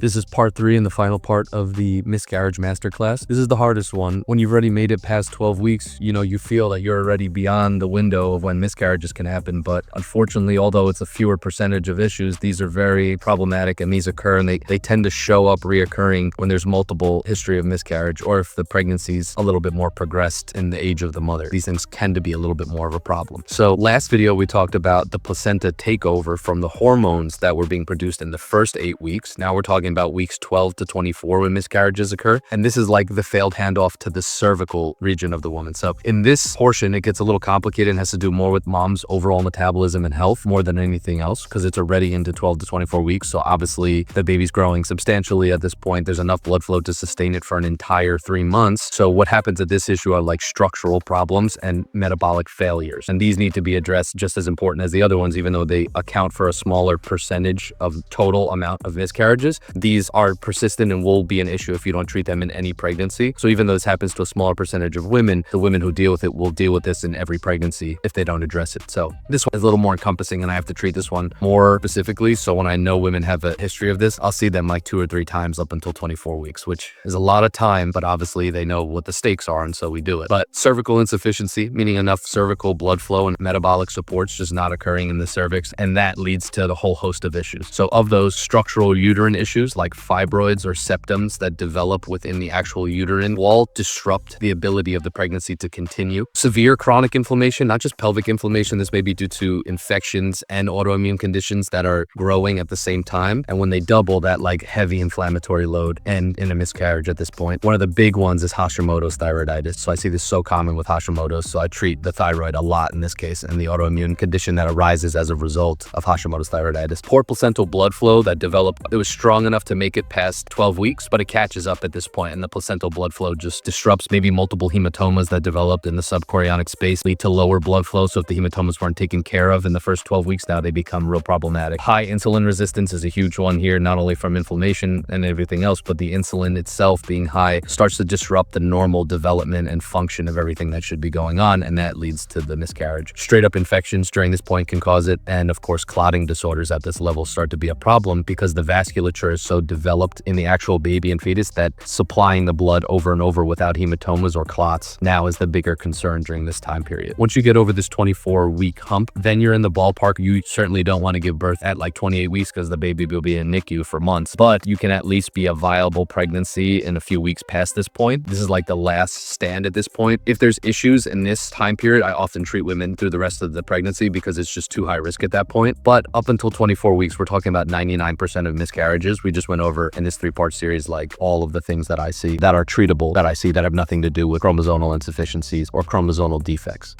This is part 3 and the final part of the miscarriage masterclass. This is the hardest one. When you've already made it past 12 weeks, you feel that you're already beyond the window of when miscarriages can happen. But unfortunately, although it's a fewer percentage of issues, these are very problematic and these occur and they tend to show up reoccurring when there's multiple history of miscarriage or if the pregnancy's a little bit more progressed in the age of the mother. These things tend to be a little bit more of a problem. So last video, we talked about the placenta takeover from the hormones that were being produced in the first 8 weeks. Now we're talking about weeks 12 to 24 when miscarriages occur. And this is like the failed handoff to the cervical region of the woman. So in this portion, it gets a little complicated and has to do more with mom's overall metabolism and health more than anything else because it's already into 12 to 24 weeks. So obviously the baby's growing substantially at this point. There's enough blood flow to sustain it for an entire 3 months. So what happens at this issue are like structural problems and metabolic failures. And these need to be addressed just as important as the other ones, even though they account for a smaller percentage of total amount of miscarriages. These are persistent and will be an issue if you don't treat them in any pregnancy. So even though this happens to a smaller percentage of women, the women who deal with it will deal with this in every pregnancy if they don't address it. So this one is a little more encompassing and I have to treat this one more specifically. So when I know women have a history of this, I'll see them like 2 or 3 times up until 24 weeks, which is a lot of time, but obviously they know what the stakes are and so we do it. But cervical insufficiency, meaning enough cervical blood flow and metabolic supports just not occurring in the cervix, and that leads to the whole host of issues. So of those, structural uterine issues like fibroids or septums that develop within the actual uterine wall disrupt the ability of the pregnancy to continue. Severe chronic inflammation, not just pelvic inflammation, this may be due to infections and autoimmune conditions that are growing at the same time. And when they double, that like heavy inflammatory load and in a miscarriage at this point. One of the big ones is Hashimoto's thyroiditis. So I see this so common with Hashimoto's. So I treat the thyroid a lot in this case and the autoimmune condition that arises as a result of Hashimoto's thyroiditis. Poor placental blood flow that developed, it was strong enough to make it past 12 weeks, but it catches up at this point and the placental blood flow just disrupts. Maybe multiple hematomas that developed in the subchorionic space lead to lower blood flow. So if the hematomas weren't taken care of in the first 12 weeks, now they become real problematic. High insulin resistance is a huge one here, not only from inflammation and everything else, but the insulin itself being high starts to disrupt the normal development and function of everything that should be going on, and that leads to the miscarriage. Straight up infections during this point can cause it, and of course clotting disorders at this level start to be a problem because the vasculature is so developed in the actual baby and fetus that supplying the blood over and over without hematomas or clots now is the bigger concern during this time period. Once you get over this 24-week hump, then you're in the ballpark. You certainly don't want to give birth at like 28 weeks because the baby will be in NICU for months, but you can at least be a viable pregnancy in a few weeks past this point. This is like the last stand at this point. If there's issues in this time period, I often treat women through the rest of the pregnancy because it's just too high risk at that point. But up until 24 weeks, we're talking about 99% of miscarriages. We just went over in this 3-part series like all of the things that I see that are treatable, that I see that have nothing to do with chromosomal insufficiencies or chromosomal defects.